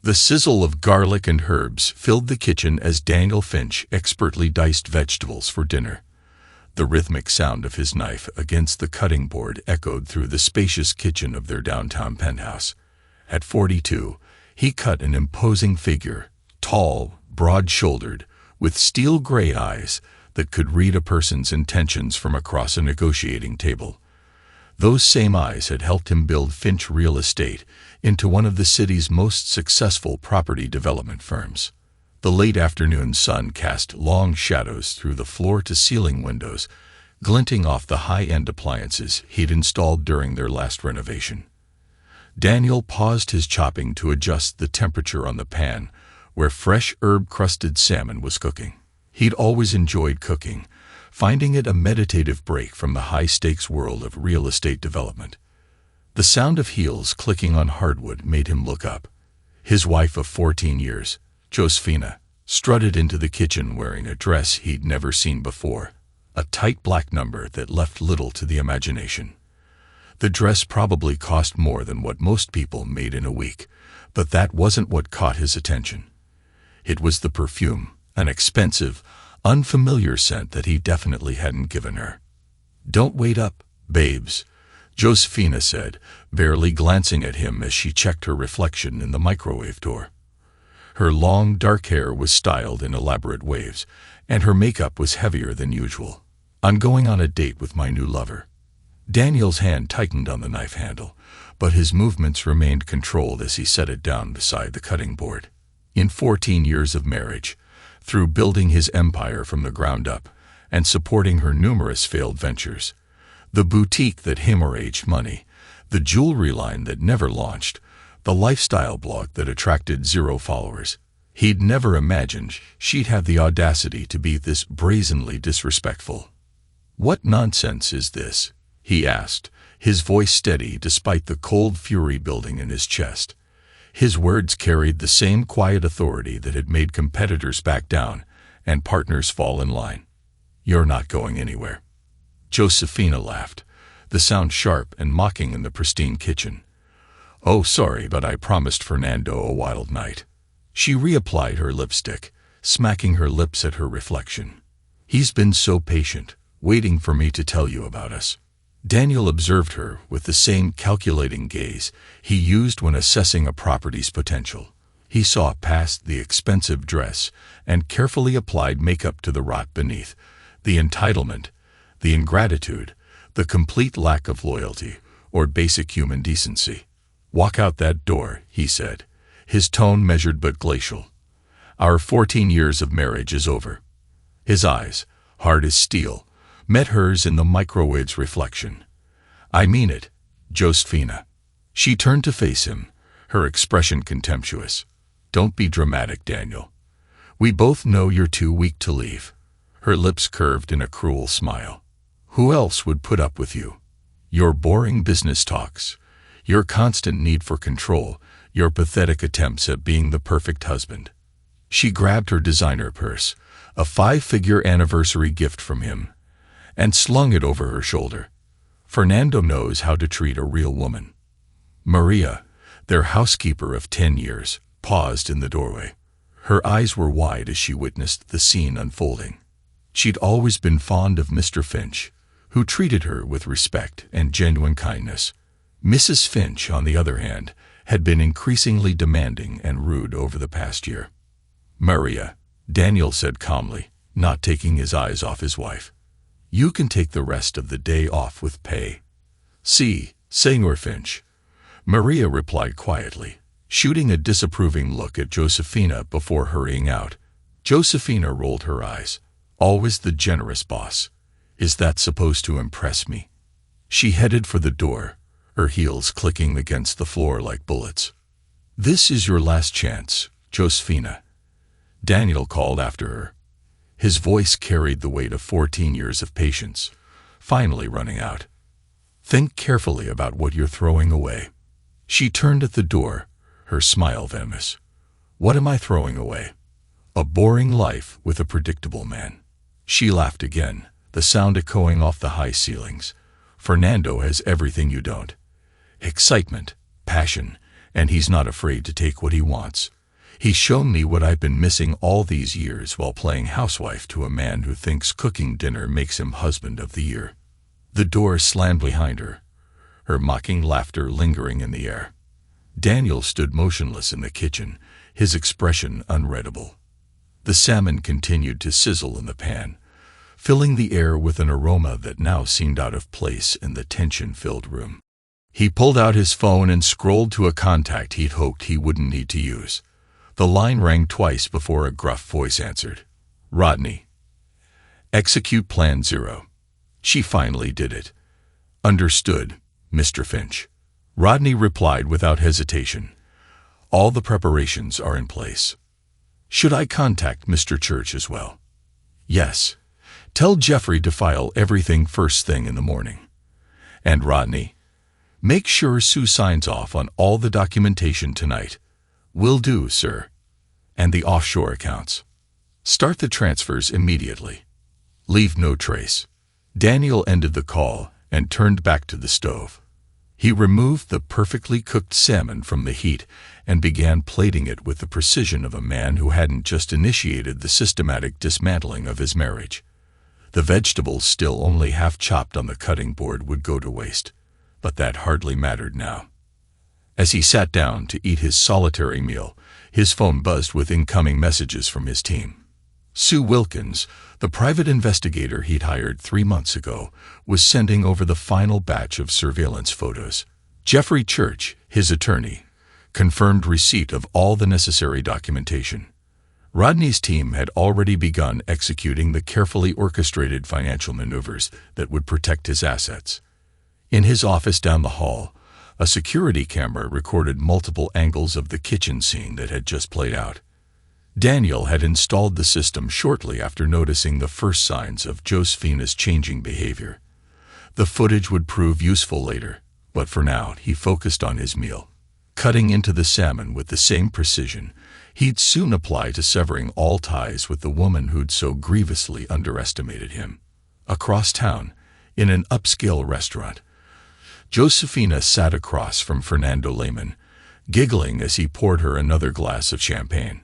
The sizzle of garlic and herbs filled the kitchen as Daniel Finch expertly diced vegetables for dinner. The rhythmic sound of his knife against the cutting board echoed through the spacious kitchen of their downtown penthouse. At 42, he cut an imposing figure, tall, broad-shouldered, with steel-gray eyes that could read a person's intentions from across a negotiating table. Those same eyes had helped him build Finch Real Estate into one of the city's most successful property development firms. The late afternoon sun cast long shadows through the floor-to-ceiling windows, glinting off the high-end appliances he'd installed during their last renovation. Daniel paused his chopping to adjust the temperature on the pan, where fresh herb-crusted salmon was cooking. He'd always enjoyed cooking, finding it a meditative break from the high-stakes world of real estate development. The sound of heels clicking on hardwood made him look up. His wife of 14 years, Josephina, strutted into the kitchen wearing a dress he'd never seen before, a tight black number that left little to the imagination. The dress probably cost more than what most people made in a week, but that wasn't what caught his attention. It was the perfume, an expensive, unfamiliar scent that he definitely hadn't given her. "Don't wait up, babes," Josephina said, barely glancing at him as she checked her reflection in the microwave door. Her long, dark hair was styled in elaborate waves, and her makeup was heavier than usual. "I'm going on a date with my new lover." Daniel's hand tightened on the knife handle, but his movements remained controlled as he set it down beside the cutting board. In 14 years of marriage, through building his empire from the ground up and supporting her numerous failed ventures, the boutique that hemorrhaged money, the jewelry line that never launched, the lifestyle blog that attracted 0 followers, he'd never imagined she'd have the audacity to be this brazenly disrespectful. "What nonsense is this?" he asked, his voice steady despite the cold fury building in his chest. His words carried the same quiet authority that had made competitors back down and partners fall in line. "You're not going anywhere." Josephina laughed, the sound sharp and mocking in the pristine kitchen. "Oh, sorry, but I promised Fernando a wild night." She reapplied her lipstick, smacking her lips at her reflection. "He's been so patient, waiting for me to tell you about us." Daniel observed her with the same calculating gaze he used when assessing a property's potential. He saw past the expensive dress and carefully applied makeup to the rot beneath, the entitlement, the ingratitude, the complete lack of loyalty or basic human decency. "Walk out that door," he said, his tone measured but glacial. "Our 14 years of marriage is over." His eyes, hard as steel, met hers in the microwave's reflection. "I mean it, Josephina." She turned to face him, her expression contemptuous. "Don't be dramatic, Daniel. We both know you're too weak to leave." Her lips curved in a cruel smile. "Who else would put up with you? Your boring business talks, your constant need for control, your pathetic attempts at being the perfect husband." She grabbed her designer purse, a 5-figure anniversary gift from him, and slung it over her shoulder. "Fernando knows how to treat a real woman." Maria, their housekeeper of 10 years, paused in the doorway. Her eyes were wide as she witnessed the scene unfolding. She'd always been fond of Mr. Finch, who treated her with respect and genuine kindness. Mrs. Finch, on the other hand, had been increasingly demanding and rude over the past year. "Maria," Daniel said calmly, not taking his eyes off his wife, "you can take the rest of the day off with pay." "Si, Senor Finch," Maria replied quietly, shooting a disapproving look at Josephina before hurrying out. Josephina rolled her eyes. "Always the generous boss. Is that supposed to impress me?" She headed for the door, her heels clicking against the floor like bullets. "This is your last chance, Josephina," Daniel called after her. His voice carried the weight of 14 years of patience, finally running out. "Think carefully about what you're throwing away." She turned at the door, her smile venomous. "What am I throwing away?" "A boring life with a predictable man." She laughed again, the sound echoing off the high ceilings. "Fernando has everything you don't. Excitement, passion, and he's not afraid to take what he wants." He's shown me what I've been missing all these years while playing housewife to a man who thinks cooking dinner makes him husband of the year. The door slammed behind her, her mocking laughter lingering in the air. Daniel stood motionless in the kitchen, his expression unreadable. The salmon continued to sizzle in the pan, filling the air with an aroma that now seemed out of place in the tension-filled room. He pulled out his phone and scrolled to a contact he'd hoped he wouldn't need to use. The line rang twice before a gruff voice answered. Rodney. Execute Plan 0. She finally did it. Understood, Mr. Finch. Rodney replied without hesitation. All the preparations are in place. Should I contact Mr. Church as well? Yes. Tell Jeffrey to file everything first thing in the morning. And Rodney, make sure Sue signs off on all the documentation tonight. Will do, sir. And the offshore accounts. Start the transfers immediately. Leave no trace. Daniel ended the call and turned back to the stove. He removed the perfectly cooked salmon from the heat and began plating it with the precision of a man who hadn't just initiated the systematic dismantling of his marriage. The vegetables, still only half chopped on the cutting board, would go to waste, but that hardly mattered now. As he sat down to eat his solitary meal, his phone buzzed with incoming messages from his team. Sue Wilkins, the private investigator he'd hired 3 months ago, was sending over the final batch of surveillance photos. Jeffrey Church, his attorney, confirmed receipt of all the necessary documentation. Rodney's team had already begun executing the carefully orchestrated financial maneuvers that would protect his assets. In his office down the hall, a security camera recorded multiple angles of the kitchen scene that had just played out. Daniel had installed the system shortly after noticing the first signs of Josephina's changing behavior. The footage would prove useful later, but for now he focused on his meal. Cutting into the salmon with the same precision, he'd soon apply to severing all ties with the woman who'd so grievously underestimated him. Across town, in an upscale restaurant, Josephina sat across from Fernando Lehman, giggling as he poured her another glass of champagne.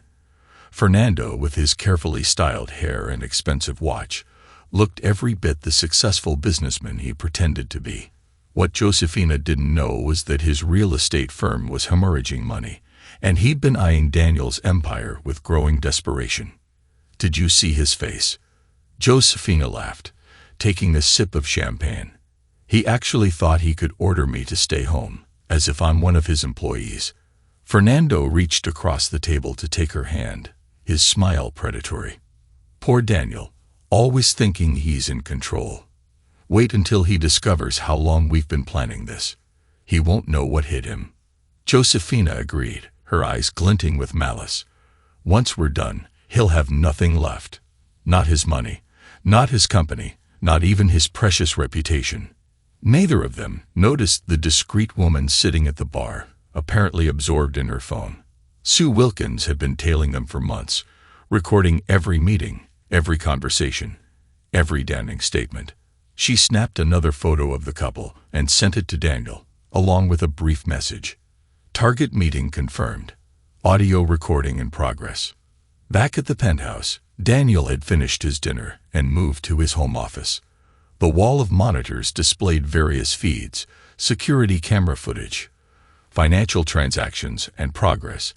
Fernando, with his carefully styled hair and expensive watch, looked every bit the successful businessman he pretended to be. What Josephina didn't know was that his real estate firm was hemorrhaging money, and he'd been eyeing Daniel's empire with growing desperation. Did you see his face? Josephina laughed, taking a sip of champagne. He actually thought he could order me to stay home, as if I'm one of his employees. Fernando reached across the table to take her hand, his smile predatory. Poor Daniel, always thinking he's in control. Wait until he discovers how long we've been planning this. He won't know what hit him. Josephina agreed, her eyes glinting with malice. Once we're done, he'll have nothing left. Not his money, not his company, not even his precious reputation. Neither of them noticed the discreet woman sitting at the bar, apparently absorbed in her phone. Sue Wilkins had been tailing them for months, recording every meeting, every conversation, every damning statement. She snapped another photo of the couple and sent it to Daniel, along with a brief message. Target meeting confirmed. Audio recording in progress. Back at the penthouse, Daniel had finished his dinner and moved to his home office. The wall of monitors displayed various feeds, security camera footage, financial transactions and progress,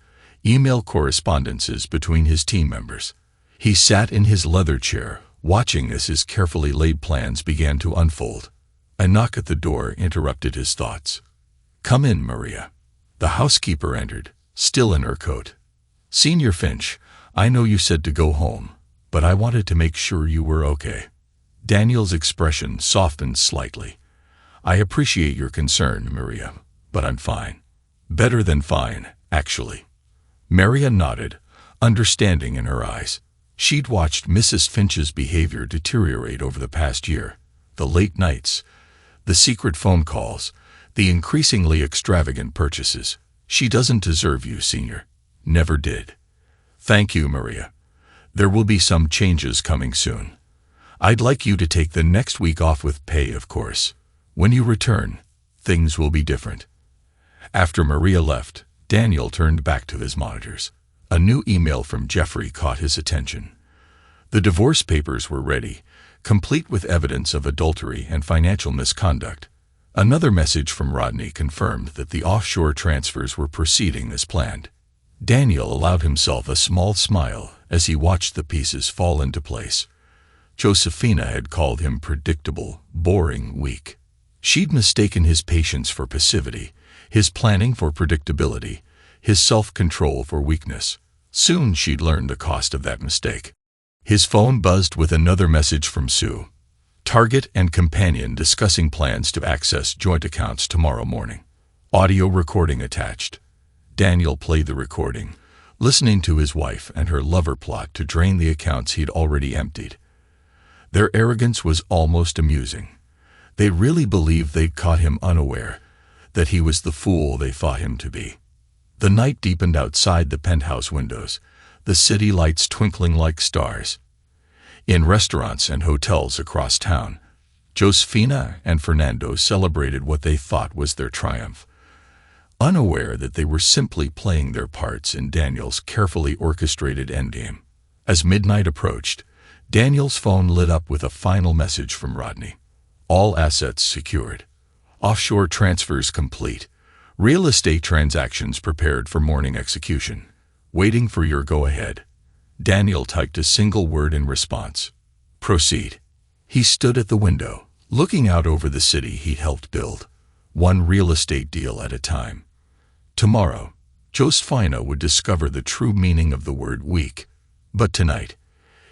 email correspondences between his team members. He sat in his leather chair, watching as his carefully laid plans began to unfold. A knock at the door interrupted his thoughts. Come in, Maria. The housekeeper entered, still in her coat. Senior Finch, I know you said to go home, but I wanted to make sure you were okay. Daniel's expression softened slightly. I appreciate your concern, Maria, but I'm fine. Better than fine, actually. Maria nodded, understanding in her eyes. She'd watched Mrs. Finch's behavior deteriorate over the past year. The late nights, the secret phone calls, the increasingly extravagant purchases. She doesn't deserve you, Senior. Never did. Thank you, Maria. There will be some changes coming soon. I'd like you to take the next week off with pay, of course. When you return, things will be different. After Maria left, Daniel turned back to his monitors. A new email from Jeffrey caught his attention. The divorce papers were ready, complete with evidence of adultery and financial misconduct. Another message from Rodney confirmed that the offshore transfers were proceeding as planned. Daniel allowed himself a small smile as he watched the pieces fall into place. Josephina had called him predictable, boring, weak. She'd mistaken his patience for passivity, his planning for predictability, his self-control for weakness. Soon she'd learn the cost of that mistake. His phone buzzed with another message from Sue. Target and companion discussing plans to access joint accounts tomorrow morning. Audio recording attached. Daniel played the recording, listening to his wife and her lover plot to drain the accounts he'd already emptied. Their arrogance was almost amusing. They really believed they'd caught him unaware, that he was the fool they thought him to be. The night deepened outside the penthouse windows, the city lights twinkling like stars. In restaurants and hotels across town, Josephina and Fernando celebrated what they thought was their triumph, unaware that they were simply playing their parts in Daniel's carefully orchestrated endgame. As midnight approached, Daniel's phone lit up with a final message from Rodney. All assets secured. Offshore transfers complete. Real estate transactions prepared for morning execution. Waiting for your go-ahead. Daniel typed a single word in response. Proceed. He stood at the window, looking out over the city he'd helped build, one real estate deal at a time. Tomorrow, Josephina would discover the true meaning of the word weak. But tonight,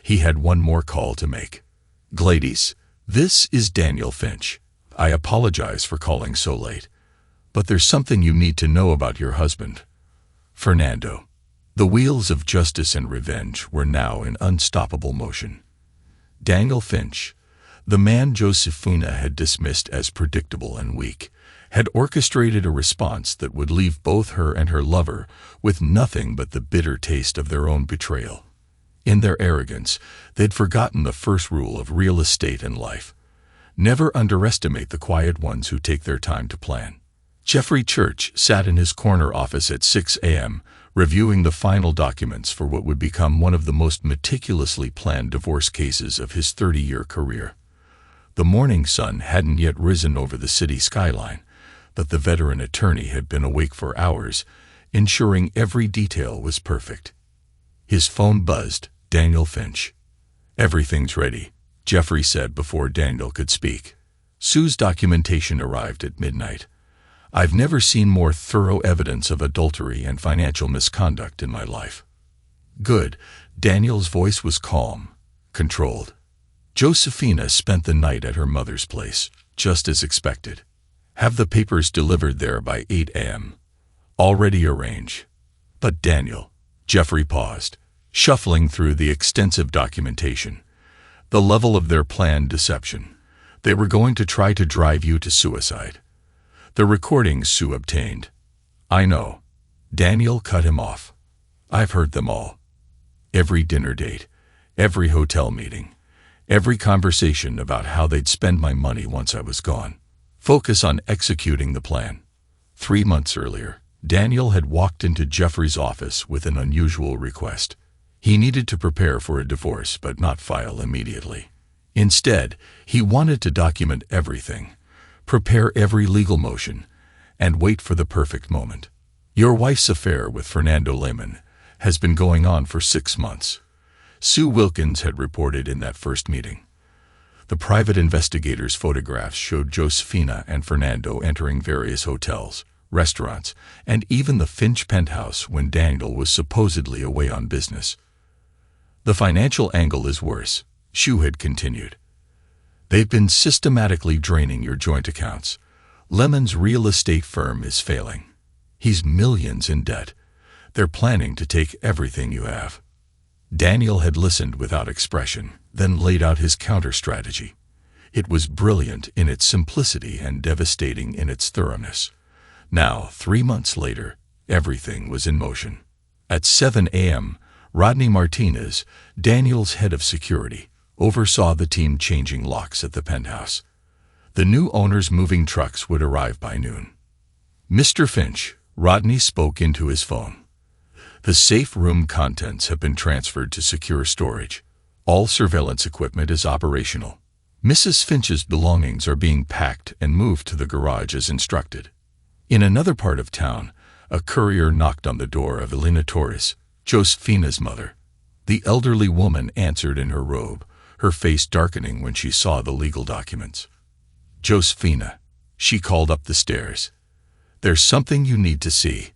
he had one more call to make. Ladies, this is Daniel Finch. I apologize for calling so late, but there's something you need to know about your husband, Fernando. The wheels of justice and revenge were now in unstoppable motion. Daniel Finch, the man Josephina had dismissed as predictable and weak, had orchestrated a response that would leave both her and her lover with nothing but the bitter taste of their own betrayal. In their arrogance, they'd forgotten the first rule of real estate and life. Never underestimate the quiet ones who take their time to plan. Jeffrey Church sat in his corner office at 6 a.m., reviewing the final documents for what would become one of the most meticulously planned divorce cases of his 30-year career. The morning sun hadn't yet risen over the city skyline, but the veteran attorney had been awake for hours, ensuring every detail was perfect. His phone buzzed. Daniel Finch. Everything's ready, Jeffrey said before Daniel could speak. Sue's documentation arrived at midnight. I've never seen more thorough evidence of adultery and financial misconduct in my life. Good. Daniel's voice was calm, controlled. Josephina spent the night at her mother's place, just as expected. Have the papers delivered there by 8 a.m. Already arranged. But Daniel, Jeffrey paused, shuffling through the extensive documentation. The level of their planned deception. They were going to try to drive you to suicide. The recordings Sue obtained. I know. Daniel cut him off. I've heard them all. Every dinner date, every hotel meeting, every conversation about how they'd spend my money once I was gone. Focus on executing the plan. 3 months earlier, Daniel had walked into Jeffrey's office with an unusual request. He needed to prepare for a divorce but not file immediately. Instead, he wanted to document everything, prepare every legal motion, and wait for the perfect moment. Your wife's affair with Fernando Lehman has been going on for 6 months. Sue Wilkins had reported in that first meeting. The private investigators' photographs showed Josephina and Fernando entering various hotels, restaurants, and even the Finch penthouse when Daniel was supposedly away on business. The financial angle is worse, Sue had continued. They've been systematically draining your joint accounts. Lemon's real estate firm is failing. He's millions in debt. They're planning to take everything you have. Daniel had listened without expression, then laid out his counter-strategy. It was brilliant in its simplicity and devastating in its thoroughness. Now, 3 months later, everything was in motion. At 7 a.m., Rodney Martinez, Daniel's head of security, oversaw the team changing locks at the penthouse. The new owner's moving trucks would arrive by noon. Mr. Finch, Rodney spoke into his phone. The safe room contents have been transferred to secure storage. All surveillance equipment is operational. Mrs. Finch's belongings are being packed and moved to the garage as instructed. In another part of town, a courier knocked on the door of Elena Torres, Josephina's mother. The elderly woman answered in her robe, her face darkening when she saw the legal documents. "Josephina," she called up the stairs. "There's something you need to see."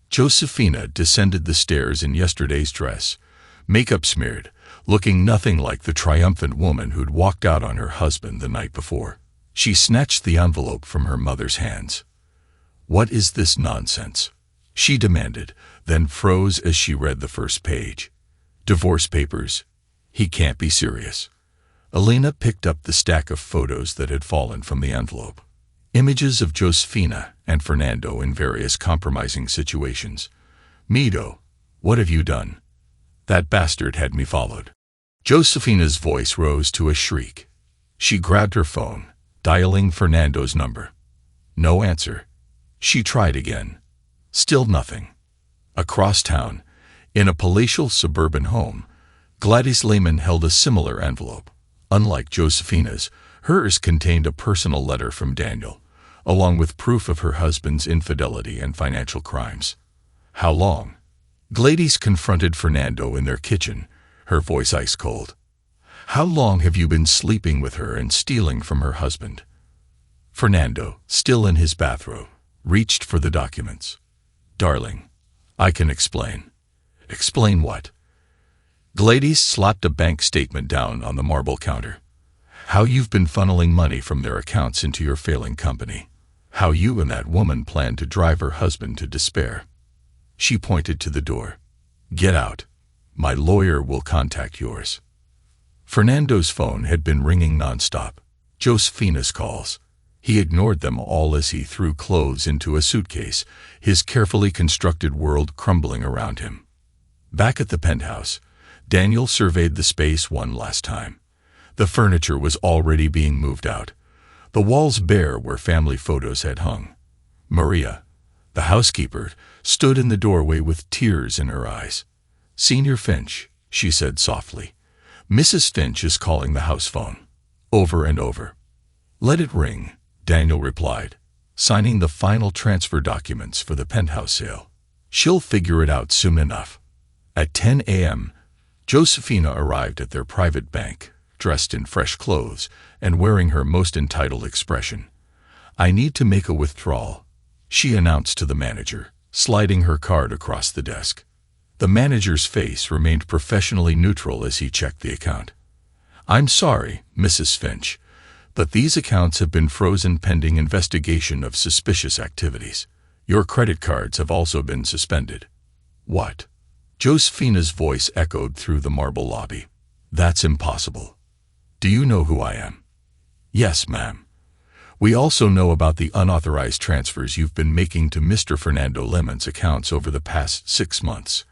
Josephina descended the stairs in yesterday's dress, makeup smeared, looking nothing like the triumphant woman who'd walked out on her husband the night before. She snatched the envelope from her mother's hands. "What is this nonsense?" she demanded, then froze as she read the first page. "Divorce papers? He can't be serious." Elena picked up the stack of photos that had fallen from the envelope. Images of Josephina and Fernando in various compromising situations. "Mido, what have you done? That bastard had me followed." Josephina's voice rose to a shriek. She grabbed her phone, dialing Fernando's number. No answer. She tried again. Still nothing. Across town, in a palatial suburban home, Gladys Lehman held a similar envelope. Unlike Josephina's, hers contained a personal letter from Daniel, along with proof of her husband's infidelity and financial crimes. "How long?" Gladys confronted Fernando in their kitchen, her voice ice cold. "How long have you been sleeping with her and stealing from her husband?" Fernando, still in his bathrobe, reached for the documents. "Darling, I can explain." "Explain what?" Gladys slapped a bank statement down on the marble counter. "How you've been funneling money from their accounts into your failing company. How you and that woman plan to drive her husband to despair." She pointed to the door. "Get out. My lawyer will contact yours." Fernando's phone had been ringing nonstop. Josephina's calls. He ignored them all as he threw clothes into a suitcase, his carefully constructed world crumbling around him. Back at the penthouse, Daniel surveyed the space one last time. The furniture was already being moved out, the walls bare where family photos had hung. Maria, the housekeeper, stood in the doorway with tears in her eyes. "Senior Finch," she said softly. "Mrs. Finch is calling the house phone." Over and over. "Let it ring," Daniel replied, signing the final transfer documents for the penthouse sale. "She'll figure it out soon enough." At 10 a.m., Josephina arrived at their private bank, dressed in fresh clothes and wearing her most entitled expression. "I need to make a withdrawal," she announced to the manager, sliding her card across the desk. The manager's face remained professionally neutral as he checked the account. "I'm sorry, Mrs. Finch, but these accounts have been frozen pending investigation of suspicious activities. Your credit cards have also been suspended." "What?" Josephina's voice echoed through the marble lobby. "That's impossible." "Do you know who I am?" "Yes, ma'am. We also know about the unauthorized transfers you've been making to Mr. Fernando Lemon's accounts over the past 6 months.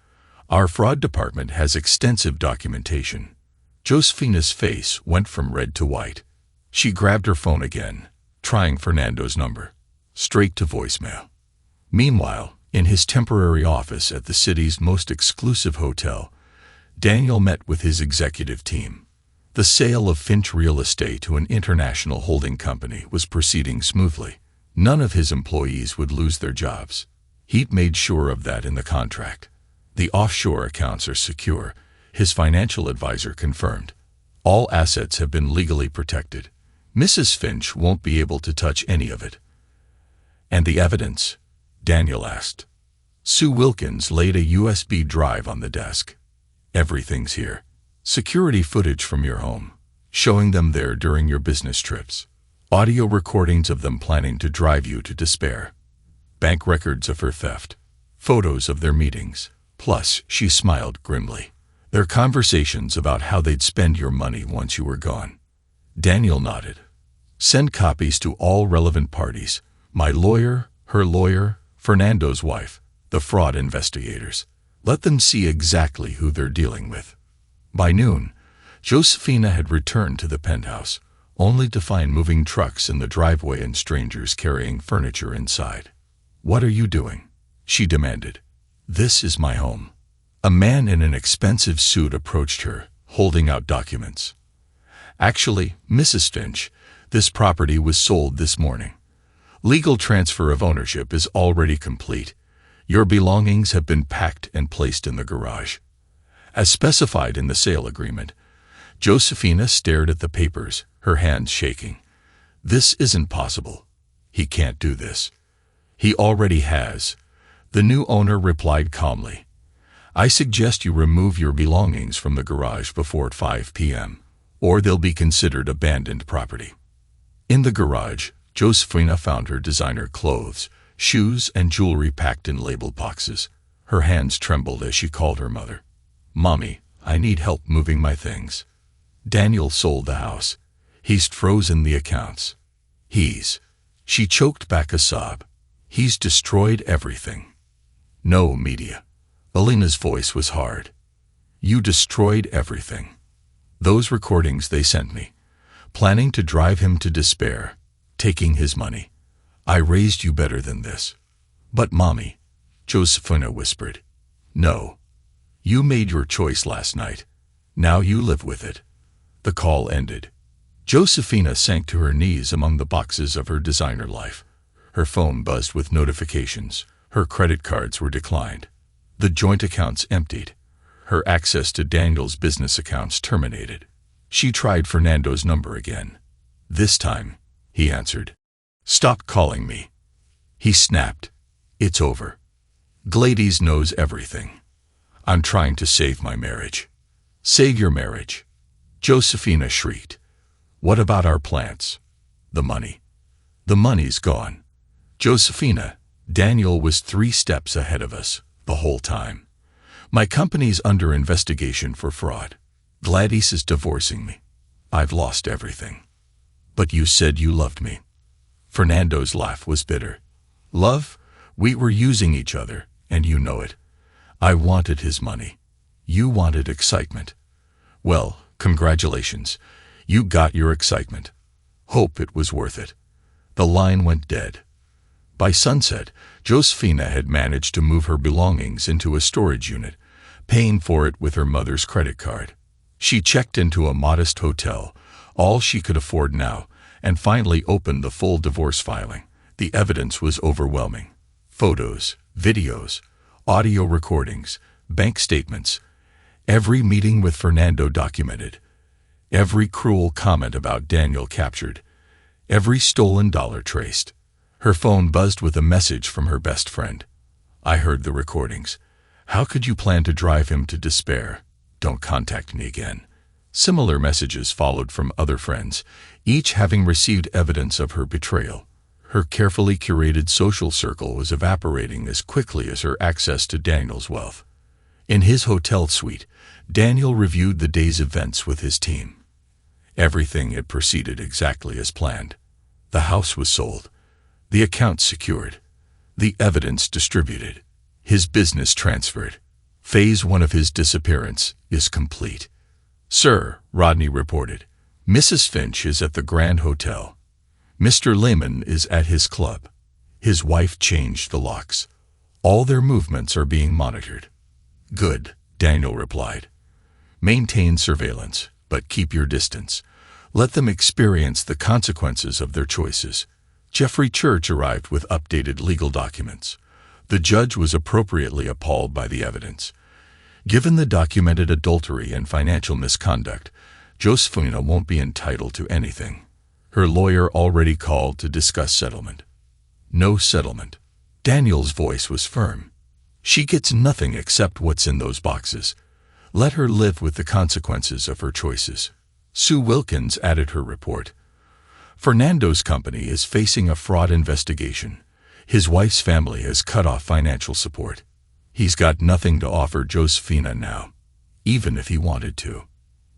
Our fraud department has extensive documentation." Josephina's face went from red to white. She grabbed her phone again, trying Fernando's number. Straight to voicemail. Meanwhile, in his temporary office at the city's most exclusive hotel, Daniel met with his executive team. The sale of Finch Real Estate to an international holding company was proceeding smoothly. None of his employees would lose their jobs. He'd made sure of that in the contract. The offshore accounts are secure, his financial advisor confirmed. All assets have been legally protected. Mrs. Finch won't be able to touch any of it. "And the evidence?" Daniel asked. Sue Wilkins laid a USB drive on the desk. "Everything's here. Security footage from your home, showing them there during your business trips. Audio recordings of them planning to drive you to despair. Bank records of her theft. Photos of their meetings. Plus," she smiled grimly, "their conversations about how they'd spend your money once you were gone." Daniel nodded. "Send copies to all relevant parties. My lawyer, her lawyer, Fernando's wife, the fraud investigators. Let them see exactly who they're dealing with." By noon, Josephina had returned to the penthouse, only to find moving trucks in the driveway and strangers carrying furniture inside. "What are you doing?" she demanded. "This is my home." A man in an expensive suit approached her, holding out documents. "Actually, Mrs. Finch, this property was sold this morning. Legal transfer of ownership is already complete. Your belongings have been packed and placed in the garage, as specified in the sale agreement." Josephina stared at the papers, her hands shaking. "This isn't possible. He can't do this." "He already has," the new owner replied calmly. "I suggest you remove your belongings from the garage before 5 p.m., or they'll be considered abandoned property." In the garage, Josephina found her designer clothes, shoes, and jewelry packed in labeled boxes. Her hands trembled as she called her mother. "Mommy, I need help moving my things. Daniel sold the house. He's frozen the accounts. She choked back a sob. "He's destroyed everything." "No, media." Alina's voice was hard. "You destroyed everything. Those recordings they sent me, planning to drive him to despair, taking his money. I raised you better than this." "But Mommy," Josephina whispered. "No. You made your choice last night. Now you live with it." The call ended. Josephina sank to her knees among the boxes of her designer life. Her phone buzzed with notifications. Her credit cards were declined. The joint accounts emptied. Her access to Daniel's business accounts terminated. She tried Fernando's number again. "This time," he answered. "Stop calling me." He snapped. "It's over. Gladys knows everything. I'm trying to save my marriage." "Save your marriage?" Josephina shrieked. "What about our plants? The money?" "The money's gone." "Josephina, Daniel was 3 steps ahead of us the whole time. My company's under investigation for fraud. Gladys is divorcing me. I've lost everything." "But you said you loved me." Fernando's laugh was bitter. "Love? We were using each other, and you know it. I wanted his money. You wanted excitement. Well, congratulations. You got your excitement. Hope it was worth it." The line went dead. By sunset, Josephina had managed to move her belongings into a storage unit, paying for it with her mother's credit card. She checked into a modest hotel, all she could afford now, and finally opened the full divorce filing. The evidence was overwhelming. Photos, videos, audio recordings, bank statements. Every meeting with Fernando documented. Every cruel comment about Daniel captured. Every stolen dollar traced. Her phone buzzed with a message from her best friend. "I heard the recordings. How could you plan to drive him to despair? Don't contact me again." Similar messages followed from other friends, each having received evidence of her betrayal. Her carefully curated social circle was evaporating as quickly as her access to Daniel's wealth. In his hotel suite, Daniel reviewed the day's events with his team. Everything had proceeded exactly as planned. The house was sold. The accounts secured. The evidence distributed. His business transferred. Phase 1 of his disappearance is complete. "Sir," Rodney reported, "Mrs. Finch is at the Grand Hotel. Mr. Lehman is at his club. His wife changed the locks. All their movements are being monitored." "Good," Daniel replied. "Maintain surveillance, but keep your distance. Let them experience the consequences of their choices." Jeffrey Church arrived with updated legal documents. The judge was appropriately appalled by the evidence. Given the documented adultery and financial misconduct, Josephina won't be entitled to anything. Her lawyer already called to discuss settlement. "No settlement." Daniel's voice was firm. "She gets nothing except what's in those boxes. Let her live with the consequences of her choices." Sue Wilkins added her report. "Fernando's company is facing a fraud investigation. His wife's family has cut off financial support. He's got nothing to offer Josephina now, even if he wanted to."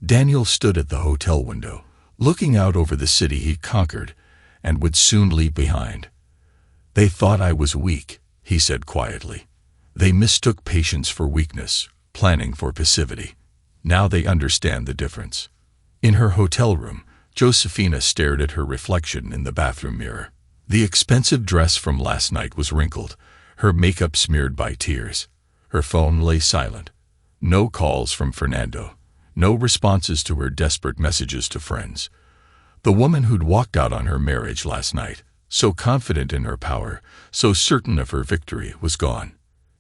Daniel stood at the hotel window, looking out over the city he'd conquered and would soon leave behind. "They thought I was weak," he said quietly. "They mistook patience for weakness, planning for passivity. Now they understand the difference." In her hotel room, Josephina stared at her reflection in the bathroom mirror. The expensive dress from last night was wrinkled, her makeup smeared by tears. Her phone lay silent. No calls from Fernando. No responses to her desperate messages to friends. The woman who'd walked out on her marriage last night, so confident in her power, so certain of her victory, was gone.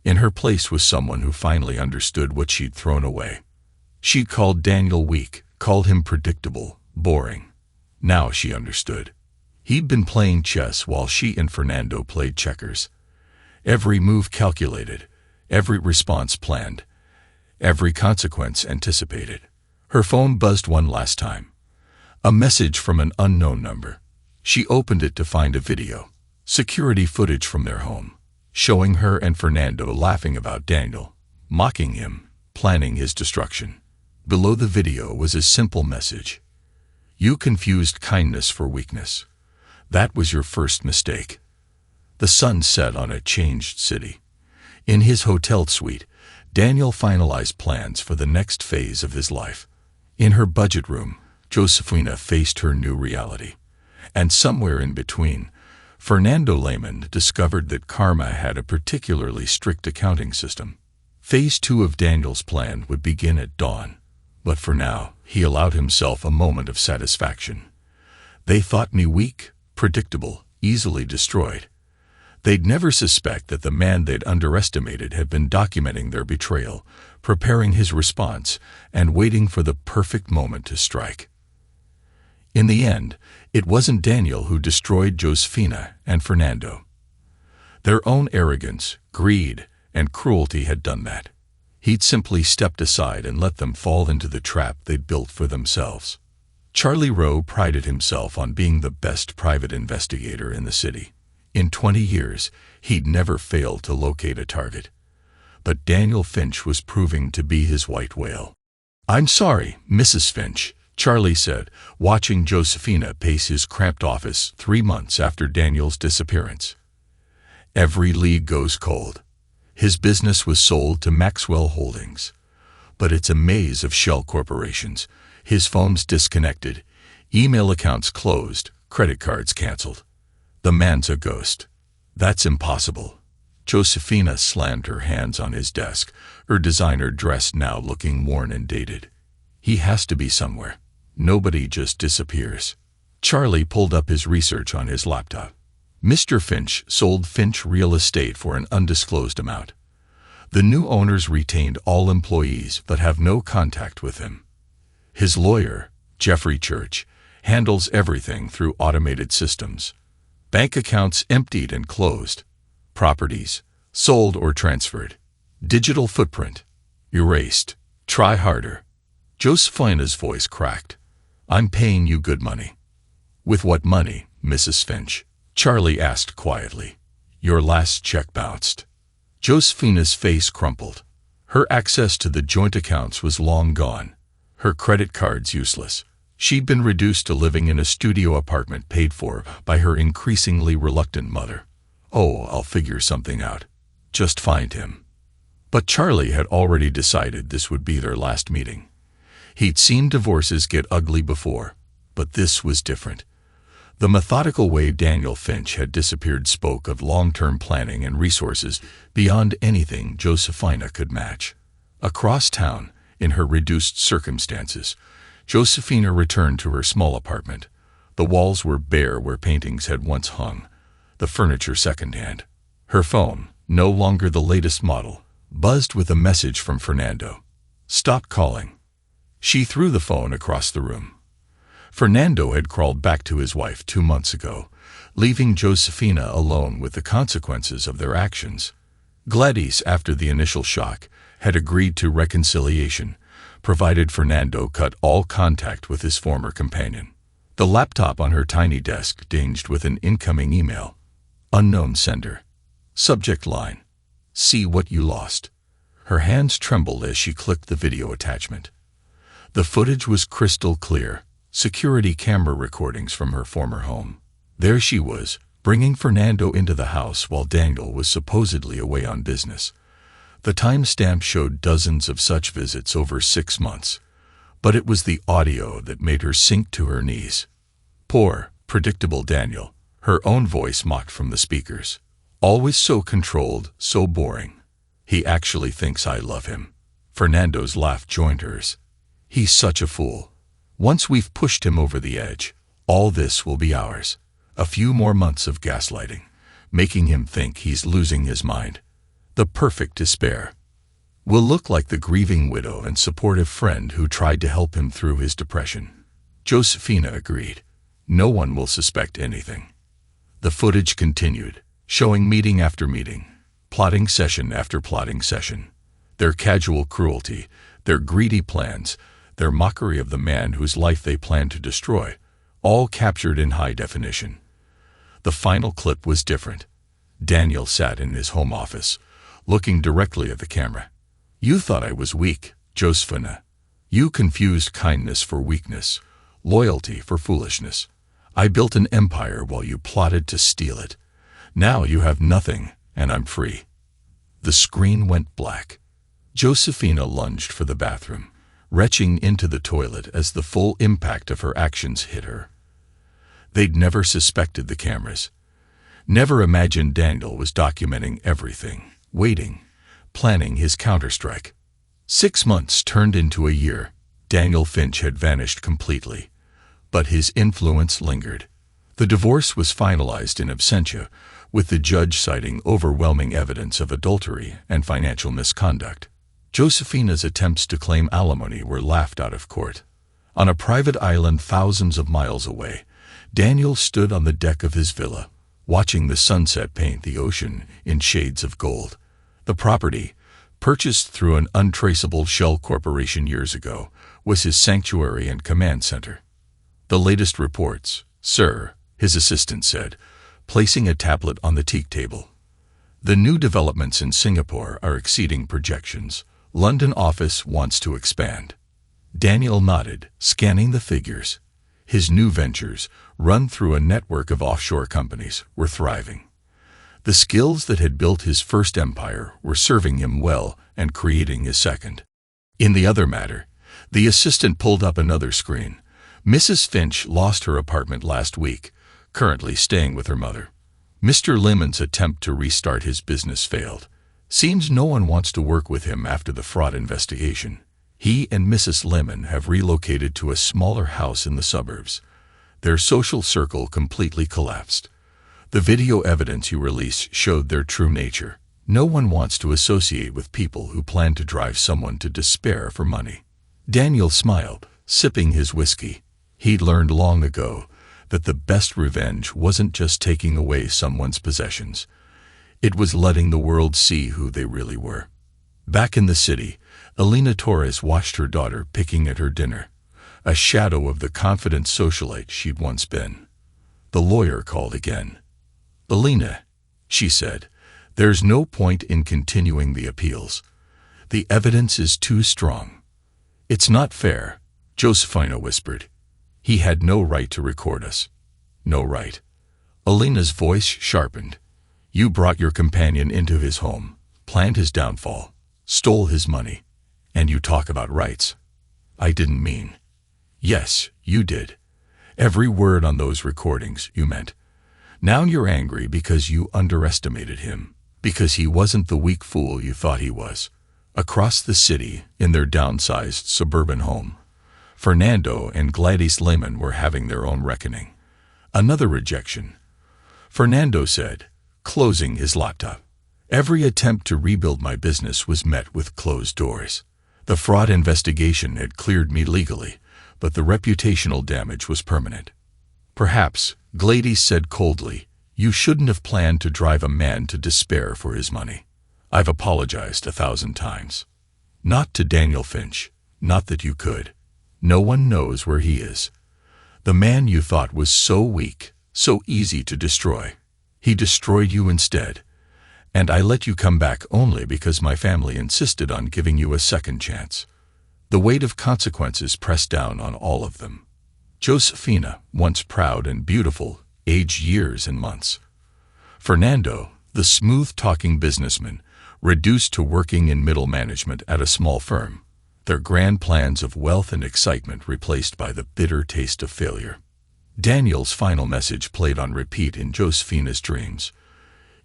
In her place was someone who finally understood what she'd thrown away. She'd called Daniel weak, called him predictable, boring. Now she understood. He'd been playing chess while she and Fernando played checkers. Every move calculated, every response planned, every consequence anticipated. Her phone buzzed one last time. A message from an unknown number. She opened it to find a video. Security footage from their home, showing her and Fernando laughing about Daniel, mocking him, planning his destruction. Below the video was a simple message. You confused kindness for weakness. That was your first mistake. The sun set on a changed city. In his hotel suite, Daniel finalized plans for the next phase of his life. In her budget room, Josephina faced her new reality. And somewhere in between, Fernando Lehman discovered that Karma had a particularly strict accounting system. Phase 2 of Daniel's plan would begin at dawn. But for now, he allowed himself a moment of satisfaction. They thought me weak, predictable, easily destroyed. They'd never suspect that the man they'd underestimated had been documenting their betrayal, preparing his response, and waiting for the perfect moment to strike. In the end, it wasn't Daniel who destroyed Josephina and Fernando. Their own arrogance, greed, and cruelty had done that. He'd simply stepped aside and let them fall into the trap they'd built for themselves. Charlie Rowe prided himself on being the best private investigator in the city. In 20 years, he'd never failed to locate a target. But Daniel Finch was proving to be his white whale. "I'm sorry, Mrs. Finch," Charlie said, watching Josephina pace his cramped office 3 months after Daniel's disappearance. Every lead goes cold. His business was sold to Maxwell Holdings. But it's a maze of shell corporations. His phone's disconnected, email accounts closed, credit cards canceled. The man's a ghost. That's impossible. Josephina slammed her hands on his desk, her designer dress now looking worn and dated. He has to be somewhere. Nobody just disappears. Charlie pulled up his research on his laptop. Mr. Finch sold Finch Real Estate for an undisclosed amount. The new owners retained all employees but have no contact with him. His lawyer, Jeffrey Church, handles everything through automated systems. Bank accounts emptied and closed. Properties sold or transferred. Digital footprint erased. Try harder. Josephina's voice cracked. "I'm paying you good money." "With what money, Mrs. Finch?" Charlie asked quietly. "Your last check bounced." Josephina's face crumpled. Her access to the joint accounts was long gone. Her credit cards useless. She'd been reduced to living in a studio apartment paid for by her increasingly reluctant mother. "Oh, I'll figure something out. Just find him." But Charlie had already decided this would be their last meeting. He'd seen divorces get ugly before, but this was different. The methodical way Daniel Finch had disappeared spoke of long-term planning and resources beyond anything Josephina could match. Across town, in her reduced circumstances, Josephina returned to her small apartment. The walls were bare where paintings had once hung, the furniture secondhand. Her phone, no longer the latest model, buzzed with a message from Fernando. "Stop calling." She threw the phone across the room. Fernando had crawled back to his wife 2 months ago, leaving Josephina alone with the consequences of their actions. Gladys, after the initial shock, had agreed to reconciliation, provided Fernando cut all contact with his former companion. The laptop on her tiny desk dinged with an incoming email. Unknown sender. Subject line: "See what you lost." Her hands trembled as she clicked the video attachment. The footage was crystal clear. Security camera recordings from her former home. There she was, bringing Fernando into the house while Daniel was supposedly away on business. The timestamp showed dozens of such visits over 6 months, but it was the audio that made her sink to her knees. Poor, predictable Daniel, her own voice mocked from the speakers. "Always so controlled, so boring. He actually thinks I love him." Fernando's laugh joined hers. He's such a fool. Once we've pushed him over the edge, all this will be ours. A few more months of gaslighting, making him think he's losing his mind. The perfect despair. We'll look like the grieving widow and supportive friend who tried to help him through his depression. Josephina agreed. No one will suspect anything. The footage continued, showing meeting after meeting, plotting session after plotting session. Their casual cruelty, their greedy plans, their mockery of the man whose life they planned to destroy, all captured in high definition. The final clip was different. Daniel sat in his home office, looking directly at the camera. You thought I was weak, Josephina. You confused kindness for weakness, loyalty for foolishness. I built an empire while you plotted to steal it. Now you have nothing, and I'm free. The screen went black. Josephina lunged for the bathroom, retching into the toilet as the full impact of her actions hit her. They'd never suspected the cameras. Never imagined Daniel was documenting everything, waiting, planning his counterstrike. 6 months turned into a year. Daniel Finch had vanished completely, but his influence lingered. The divorce was finalized in absentia, with the judge citing overwhelming evidence of adultery and financial misconduct. Josephina's attempts to claim alimony were laughed out of court. On a private island thousands of miles away, Daniel stood on the deck of his villa, watching the sunset paint the ocean in shades of gold. The property, purchased through an untraceable shell corporation years ago, was his sanctuary and command center. The latest reports, sir, his assistant said, placing a tablet on the teak table. The new developments in Singapore are exceeding projections. London office wants to expand. Daniel nodded, scanning the figures. His new ventures, run through a network of offshore companies, were thriving. The skills that had built his first empire were serving him well and creating his second. In the other matter, the assistant pulled up another screen. Mrs. Finch lost her apartment last week, currently staying with her mother. Mr. Lemon's attempt to restart his business failed. Seems no one wants to work with him after the fraud investigation. He and Mrs. Lemon have relocated to a smaller house in the suburbs. Their social circle completely collapsed. The video evidence you released showed their true nature. No one wants to associate with people who plan to drive someone to despair for money. Daniel smiled, sipping his whiskey. He'd learned long ago that the best revenge wasn't just taking away someone's possessions. It was letting the world see who they really were. Back in the city, Elena Torres watched her daughter picking at her dinner, a shadow of the confident socialite she'd once been. The lawyer called again. Elena, she said, there's no point in continuing the appeals. The evidence is too strong. It's not fair, Josephina whispered. He had no right to record us. No right. Elena's voice sharpened. You brought your companion into his home, planned his downfall, stole his money, and you talk about rights. I didn't mean. Yes, you did. Every word on those recordings you meant. Now you're angry because you underestimated him, because he wasn't the weak fool you thought he was. Across the city, in their downsized suburban home, Fernando and Gladys Lehman were having their own reckoning. Another rejection. Fernando said, closing his laptop. Every attempt to rebuild my business was met with closed doors. The fraud investigation had cleared me legally, but the reputational damage was permanent. Perhaps, Gladys said coldly, you shouldn't have planned to drive a man to despair for his money. I've apologized 1,000 times. Not to Daniel Finch, not that you could. No one knows where he is. The man you thought was so weak, so easy to destroy. He destroyed you instead. And I let you come back only because my family insisted on giving you a second chance. The weight of consequences pressed down on all of them. Josephina, once proud and beautiful, aged years and months. Fernando, the smooth-talking businessman, reduced to working in middle management at a small firm, their grand plans of wealth and excitement replaced by the bitter taste of failure. Daniel's final message played on repeat in Josephina's dreams.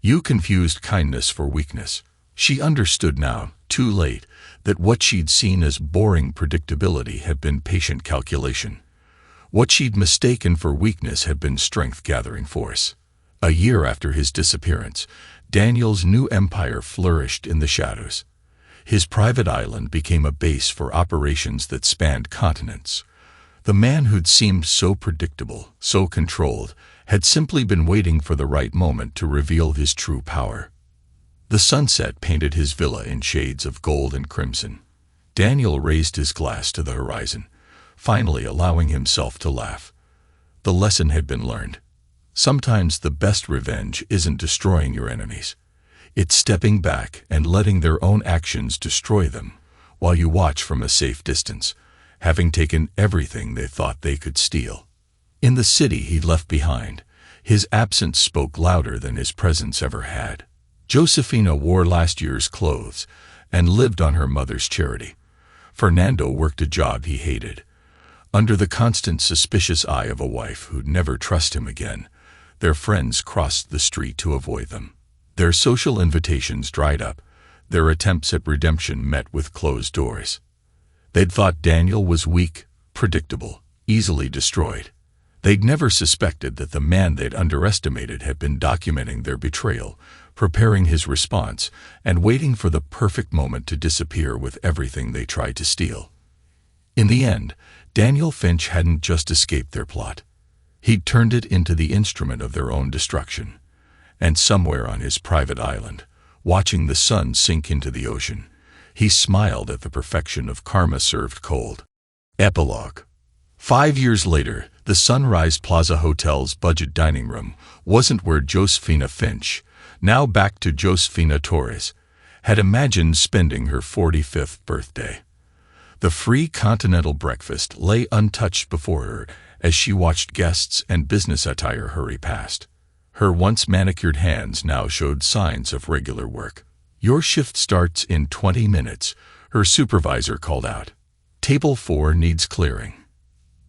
You confused kindness for weakness. She understood now, too late, that what she'd seen as boring predictability had been patient calculation. What she'd mistaken for weakness had been strength-gathering force. A year after his disappearance, Daniel's new empire flourished in the shadows. His private island became a base for operations that spanned continents. The man who'd seemed so predictable, so controlled, had simply been waiting for the right moment to reveal his true power. The sunset painted his villa in shades of gold and crimson. Daniel raised his glass to the horizon, finally allowing himself to laugh. The lesson had been learned. Sometimes the best revenge isn't destroying your enemies. It's stepping back and letting their own actions destroy them, while you watch from a safe distance, having taken everything they thought they could steal. In the city he'd left behind, his absence spoke louder than his presence ever had. Josephina wore last year's clothes and lived on her mother's charity. Fernando worked a job he hated. Under the constant suspicious eye of a wife who'd never trust him again, their friends crossed the street to avoid them. Their social invitations dried up, their attempts at redemption met with closed doors. They'd thought Daniel was weak, predictable, easily destroyed. They'd never suspected that the man they'd underestimated had been documenting their betrayal, preparing his response, and waiting for the perfect moment to disappear with everything they tried to steal. In the end, Daniel Finch hadn't just escaped their plot. He'd turned it into the instrument of their own destruction. And somewhere on his private island, watching the sun sink into the ocean, he smiled at the perfection of karma served cold. Epilogue. 5 years later, the Sunrise Plaza Hotel's budget dining room wasn't where Josephina Finch, now back to Josephina Torres, had imagined spending her 45th birthday. The free continental breakfast lay untouched before her as she watched guests and business attire hurry past. Her once manicured hands now showed signs of regular work. "Your shift starts in 20 minutes, her supervisor called out. "Table 4 needs clearing."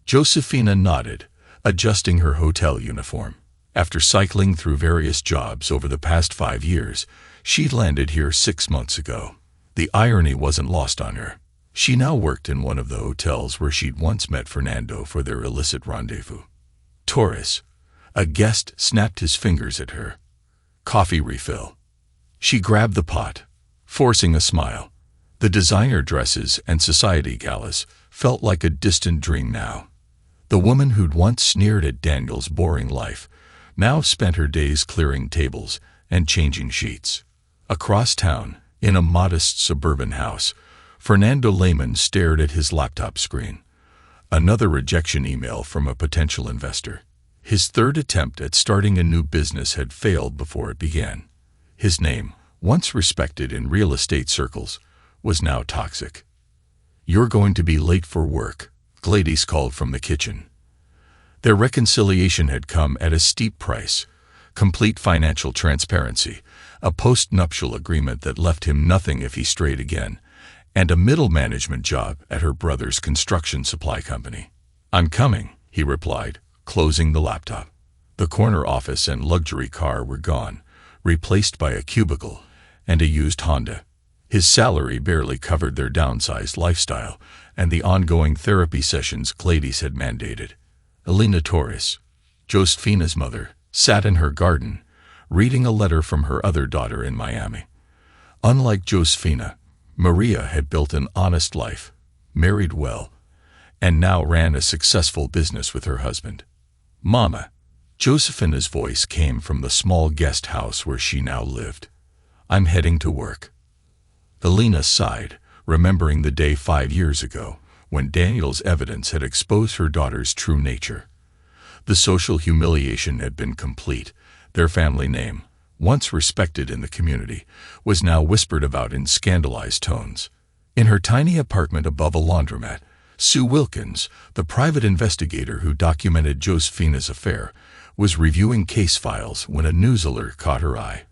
Josephina nodded, adjusting her hotel uniform. After cycling through various jobs over the past 5 years, she'd landed here 6 months ago. The irony wasn't lost on her. She now worked in one of the hotels where she'd once met Fernando for their illicit rendezvous. "Torres." A guest snapped his fingers at her. "Coffee refill." She grabbed the pot, forcing a smile. The designer dresses and society galas felt like a distant dream now. The woman who'd once sneered at Daniel's boring life now spent her days clearing tables and changing sheets. Across town, in a modest suburban house, Fernando Lehman stared at his laptop screen. Another rejection email from a potential investor. His third attempt at starting a new business had failed before it began. His name, once respected in real estate circles, was now toxic. "You're going to be late for work," Gladys called from the kitchen. Their reconciliation had come at a steep price: complete financial transparency, a post-nuptial agreement that left him nothing if he strayed again, and a middle management job at her brother's construction supply company. "I'm coming," he replied, closing the laptop. The corner office and luxury car were gone, replaced by a cubicle and a used Honda. His salary barely covered their downsized lifestyle and the ongoing therapy sessions Gladys had mandated. Elena Torres, Josephina's mother, sat in her garden, reading a letter from her other daughter in Miami. Unlike Josephina, Maria had built an honest life, married well, and now ran a successful business with her husband. "Mama," Josephina's voice came from the small guest house where she now lived. "I'm heading to work." Elena sighed, remembering the day 5 years ago, when Daniel's evidence had exposed her daughter's true nature. The social humiliation had been complete. Their family name, once respected in the community, was now whispered about in scandalized tones. In her tiny apartment above a laundromat, Sue Wilkins, the private investigator who documented Josephina's affair, was reviewing case files when a news alert caught her eye.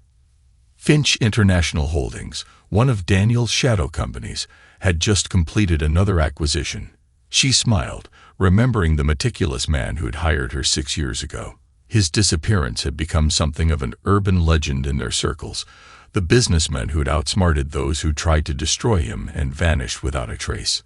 Finch International Holdings, one of Daniel's shadow companies, had just completed another acquisition. She smiled, remembering the meticulous man who had hired her 6 years ago. His disappearance had become something of an urban legend in their circles, the businessman who'd outsmarted those who tried to destroy him and vanished without a trace.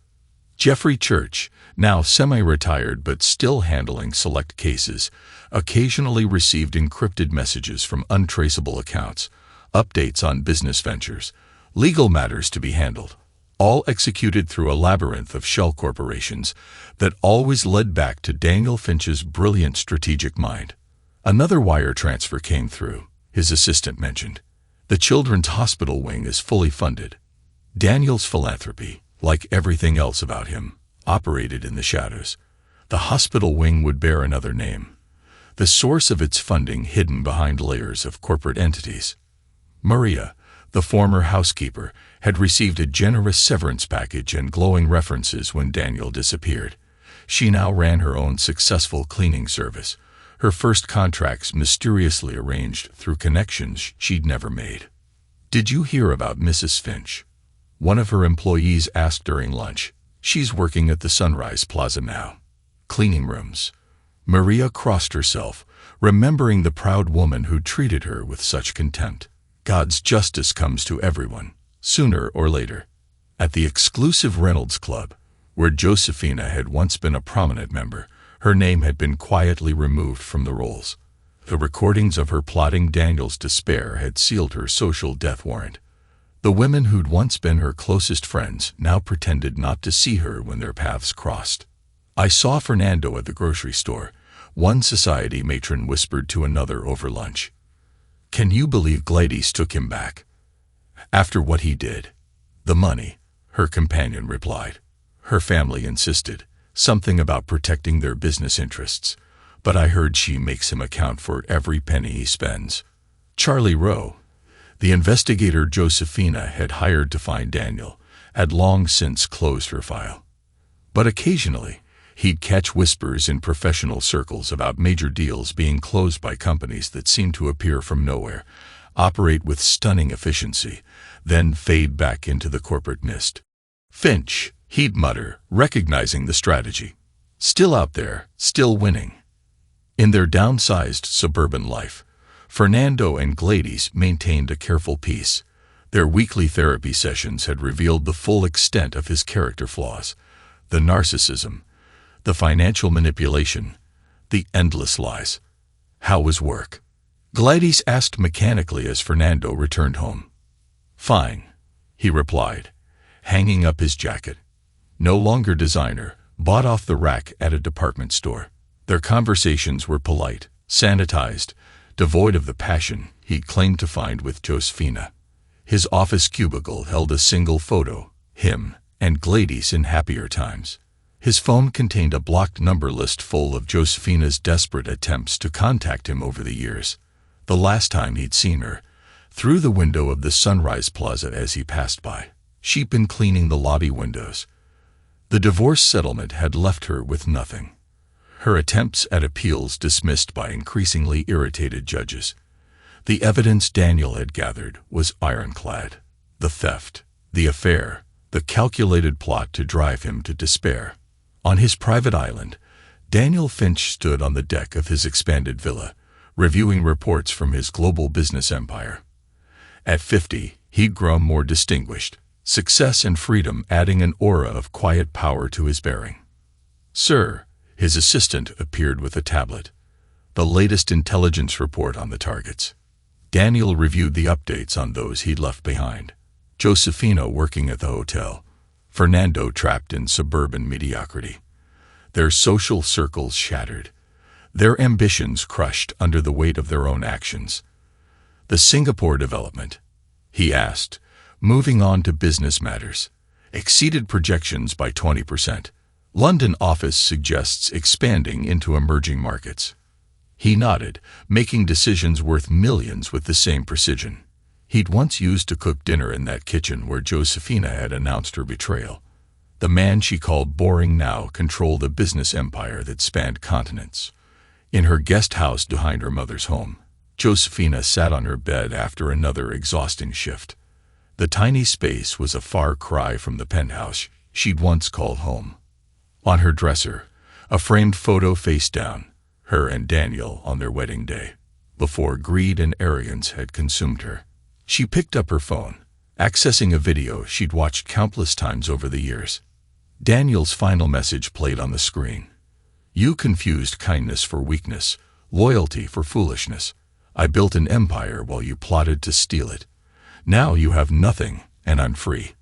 Jeffrey Church, now semi-retired but still handling select cases, occasionally received encrypted messages from untraceable accounts, updates on business ventures, legal matters to be handled, all executed through a labyrinth of shell corporations that always led back to Daniel Finch's brilliant strategic mind. Another wire transfer came through, his assistant mentioned. The children's hospital wing is fully funded. Daniel's philanthropy, like everything else about him, operated in the shadows. The hospital wing would bear another name, the source of its funding hidden behind layers of corporate entities. Maria, the former housekeeper, had received a generous severance package and glowing references when Daniel disappeared. She now ran her own successful cleaning service, her first contracts mysteriously arranged through connections she'd never made. "Did you hear about Mrs. Finch?" one of her employees asked during lunch. "She's working at the Sunrise Plaza now. Cleaning rooms." Maria crossed herself, remembering the proud woman who treated her with such contempt. God's justice comes to everyone, sooner or later. At the exclusive Reynolds Club, where Josephina had once been a prominent member, her name had been quietly removed from the rolls. The recordings of her plotting Daniel's despair had sealed her social death warrant. The women who'd once been her closest friends now pretended not to see her when their paths crossed. "I saw Fernando at the grocery store," one society matron whispered to another over lunch. "Can you believe Gladys took him back?" "After what he did." "The money," her companion replied. Her family insisted, something about protecting their business interests, but I heard she makes him account for every penny he spends. Charlie Rowe, the investigator Josephina had hired to find Daniel, had long since closed her file. But occasionally, he'd catch whispers in professional circles about major deals being closed by companies that seemed to appear from nowhere, operate with stunning efficiency, then fade back into the corporate mist. "Finch," he'd mutter, recognizing the strategy. Still out there, still winning. In their downsized suburban life, Fernando and Gladys maintained a careful peace. Their weekly therapy sessions had revealed the full extent of his character flaws, the narcissism, the financial manipulation, the endless lies. "How was work?" Gladys asked mechanically as Fernando returned home. "Fine," he replied, hanging up his jacket. No longer designer, bought off the rack at a department store. Their conversations were polite, sanitized, devoid of the passion he'd claimed to find with Josephina. His office cubicle held a single photo, him and Gladys in happier times. His phone contained a blocked number list full of Josephina's desperate attempts to contact him over the years. The last time he'd seen her, through the window of the Sunrise Plaza as he passed by, she'd been cleaning the lobby windows. The divorce settlement had left her with nothing. Her attempts at appeals dismissed by increasingly irritated judges. The evidence Daniel had gathered was ironclad. The theft, the affair, the calculated plot to drive him to despair. On his private island, Daniel Finch stood on the deck of his expanded villa, reviewing reports from his global business empire. At 50, he'd grown more distinguished, success and freedom adding an aura of quiet power to his bearing. "Sir," his assistant appeared with a tablet. The latest intelligence report on the targets. Daniel reviewed the updates on those he'd left behind. Josephina working at the hotel. Fernando trapped in suburban mediocrity. Their social circles shattered. Their ambitions crushed under the weight of their own actions. "The Singapore development," he asked, moving on to business matters, "exceeded projections by 20%. London office suggests expanding into emerging markets." He nodded, making decisions worth millions with the same precision. He'd once used to cook dinner in that kitchen where Josephina had announced her betrayal. The man she called boring now controlled a business empire that spanned continents. In her guest house behind her mother's home, Josephina sat on her bed after another exhausting shift. The tiny space was a far cry from the penthouse she'd once called home. On her dresser, a framed photo face down, her and Daniel on their wedding day, before greed and arrogance had consumed her. She picked up her phone, accessing a video she'd watched countless times over the years. Daniel's final message played on the screen. "You confused kindness for weakness, loyalty for foolishness. I built an empire while you plotted to steal it. Now you have nothing, and I'm free."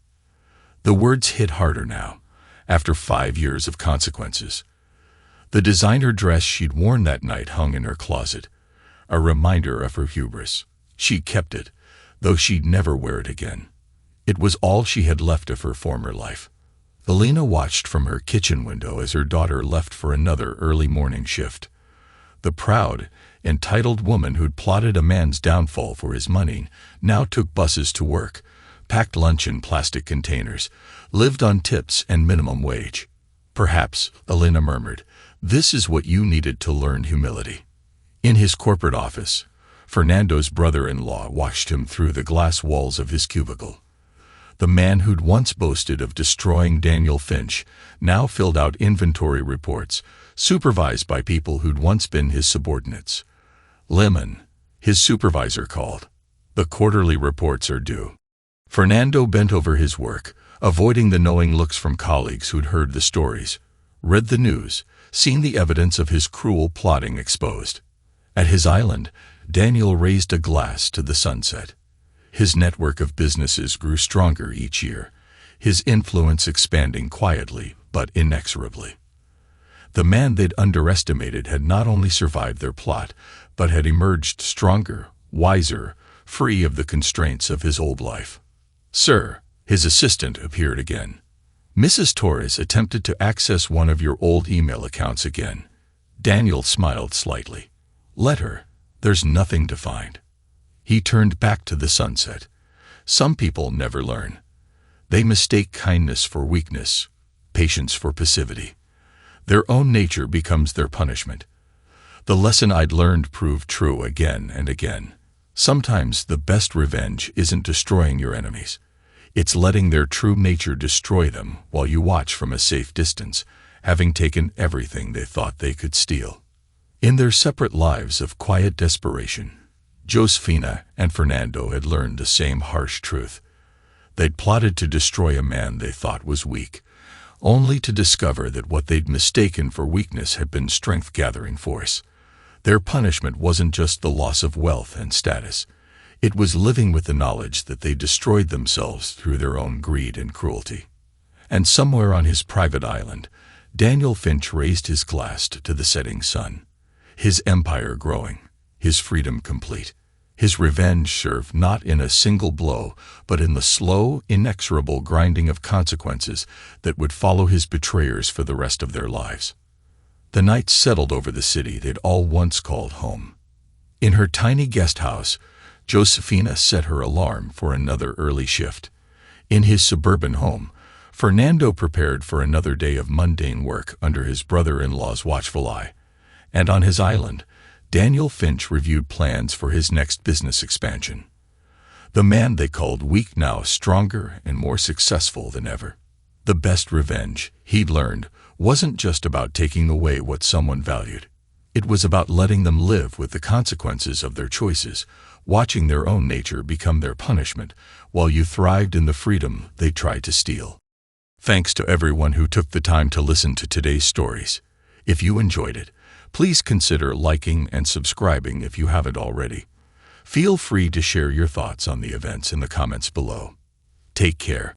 The words hit harder now, after 5 years of consequences. The designer dress she'd worn that night hung in her closet, a reminder of her hubris. She kept it, though she'd never wear it again. It was all she had left of her former life. Elena watched from her kitchen window as her daughter left for another early morning shift. The proud, entitled woman who'd plotted a man's downfall for his money now took buses to work, packed lunch in plastic containers, lived on tips and minimum wage. "Perhaps," Elena murmured, "this is what you needed to learn humility." In his corporate office, Fernando's brother-in-law watched him through the glass walls of his cubicle. The man who'd once boasted of destroying Daniel Finch now filled out inventory reports, supervised by people who'd once been his subordinates. "Lemon," his supervisor called. "The quarterly reports are due." Fernando bent over his work, avoiding the knowing looks from colleagues who'd heard the stories, read the news, seen the evidence of his cruel plotting exposed. At his island, Daniel raised a glass to the sunset. His network of businesses grew stronger each year, his influence expanding quietly but inexorably. The man they'd underestimated had not only survived their plot, but had emerged stronger, wiser, free of the constraints of his old life. "Sir," his assistant appeared again. "Mrs. Torres attempted to access one of your old email accounts again." Daniel smiled slightly. "Let her. There's nothing to find." He turned back to the sunset. Some people never learn. They mistake kindness for weakness, patience for passivity. Their own nature becomes their punishment. The lesson I'd learned proved true again and again. Sometimes the best revenge isn't destroying your enemies. It's letting their true nature destroy them while you watch from a safe distance, having taken everything they thought they could steal. In their separate lives of quiet desperation, Josephina and Fernando had learned the same harsh truth. They'd plotted to destroy a man they thought was weak, only to discover that what they'd mistaken for weakness had been strength-gathering force. Their punishment wasn't just the loss of wealth and status. It was living with the knowledge that they destroyed themselves through their own greed and cruelty. And somewhere on his private island, Daniel Finch raised his glass to the setting sun. His empire growing, his freedom complete. His revenge served not in a single blow, but in the slow, inexorable grinding of consequences that would follow his betrayers for the rest of their lives. The night settled over the city they'd all once called home. In her tiny guest house, Josephina set her alarm for another early shift. In his suburban home, Fernando prepared for another day of mundane work under his brother-in-law's watchful eye. And on his island, Daniel Finch reviewed plans for his next business expansion. The man they called weak now stronger and more successful than ever. The best revenge, he'd learned, wasn't just about taking away what someone valued. It was about letting them live with the consequences of their choices, watching their own nature become their punishment, while you thrived in the freedom they tried to steal. Thanks to everyone who took the time to listen to today's stories. If you enjoyed it, please consider liking and subscribing if you haven't already. Feel free to share your thoughts on the events in the comments below. Take care.